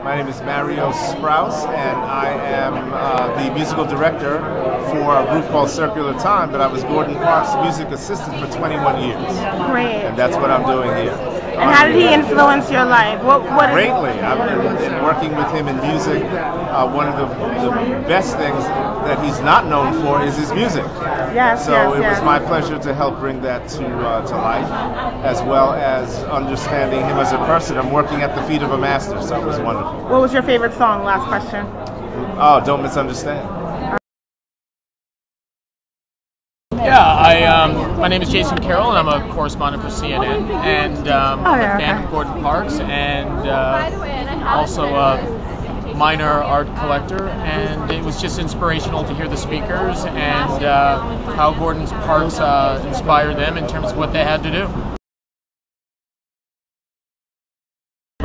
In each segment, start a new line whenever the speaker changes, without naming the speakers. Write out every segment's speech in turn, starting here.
My name is Mario Sprouse, and I am the musical director for a group called Circular Time, but I was Gordon Parks' music assistant for 21 years.
Great.
And that's what I'm doing here.
And how did he influence your life?
Greatly. I've been working with him in music. One of the best things that he's not known for is his music.
Yes,
so it was my pleasure to help bring that to life, as well as understanding him as a person. I'm working at the feet of a master, so it was wonderful.
What was your favorite song? Last question.
Oh, Don't Misunderstand.
Yeah, my name is Jason Carroll, and I'm a correspondent for CNN, and I'm a fan of Gordon Parks, and also a minor art collector, and it was just inspirational to hear the speakers and how Gordon Parks inspired them in terms of what they had to do.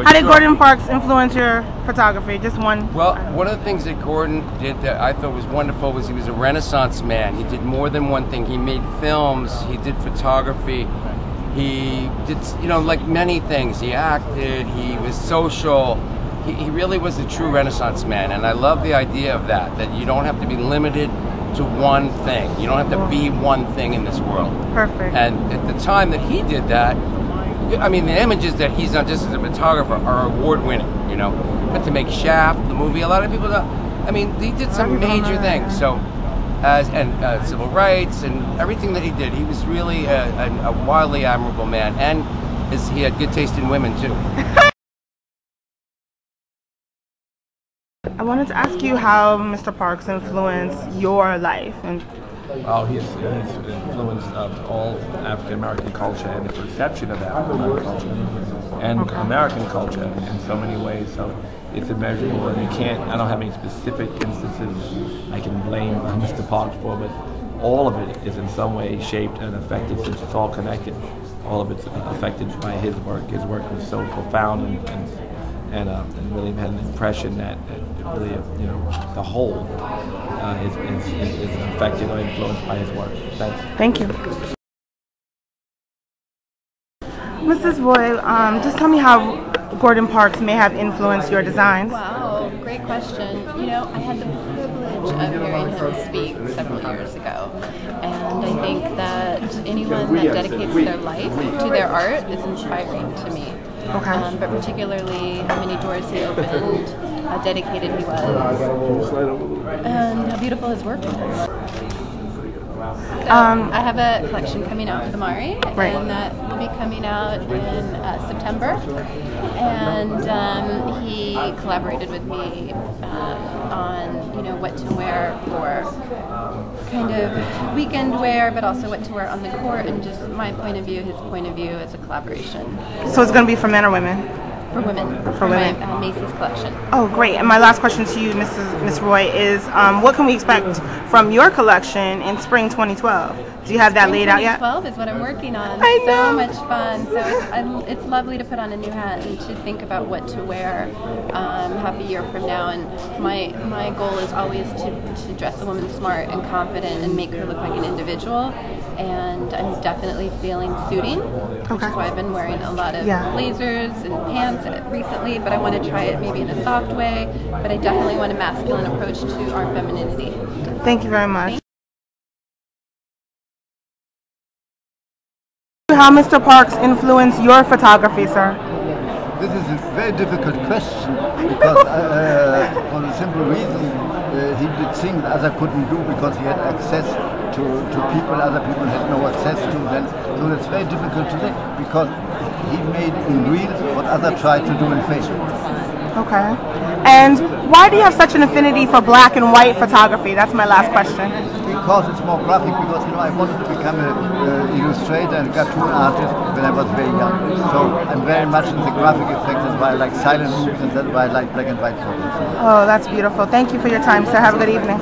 How did Gordon Parks influence your photography? Just one.
Well, one of the things that Gordon did that I thought was wonderful was he was a Renaissance man. He did more than one thing. He made films, he did photography, he did, like many things. He acted, he was social. He really was a true Renaissance man, and I love the idea of that you don't have to be limited to one thing. You don't have to be one thing in this world.
Perfect.
And at the time that he did that, I mean, the images that he's done just as a photographer are award-winning, But to make Shaft, the movie, a lot of people don't. I mean, he did some major things. So, and civil rights and everything that he did, he was really a wildly admirable man, and he had good taste in women too.
I wanted to ask you how Mr. Parks influenced your life.
Well, he's influenced all African American culture and the perception of African American culture and American culture in so many ways. So it's immeasurable, and I don't have any specific instances I can blame Mr. Parks for, but all of it is in some way shaped and affected, since it's all connected. All of it's affected by his work. His work was so profound and really had an impression that really, the whole is affected or influenced by his work. Thanks.
Thank you. Mrs. Roy, just tell me how Gordon Parks may have influenced your designs.
Wow, great question. I had the privilege of hearing him speak several years ago, and I think that anyone that dedicates their life to their art is inspiring to me.
Okay.
But particularly how many doors he opened, how dedicated he was, and how beautiful his work was. So I have a collection coming out for the Mari, and that will be coming out in September. And he collaborated with me on what to wear for kind of weekend wear, but also what to wear on the court, and just my point of view, his point of view as a collaboration.
So it's going to be for men or women?
For women. For women. My Macy's collection.
Oh, great. And my last question to you, Miss Roy, is what can we expect from your collection in spring 2012? Do you have that laid out yet?
2012 is what I'm working on.
I know.
So much fun. So it's lovely to put on a new hat and to think about what to wear half a year from now. And my goal is always to dress a woman smart and confident and make her look like an individual. And I'm definitely feeling suiting, which is why I've been wearing a lot of blazers and pants recently, but I want to try it maybe in a soft way, but I definitely want a masculine approach to our femininity.
Thank you very much. How Mr. Parks influenced your photography, sir?
This is a very difficult question because for the simple reason he did things other couldn't do because he had access to people other people had no access to them. So it's very difficult to say because he made in real what others tried to do in Facebook.
Okay. And why do you have such an affinity for black and white photography? That's my last question.
Because it's more graphic, because I wanted to become an illustrator and cartoon artist when I was very young. So I'm very much into graphic effects, that's why I like silent movies, and that's why I like black and white photos.
Oh, that's beautiful. Thank you for your time, sir. Have a good evening.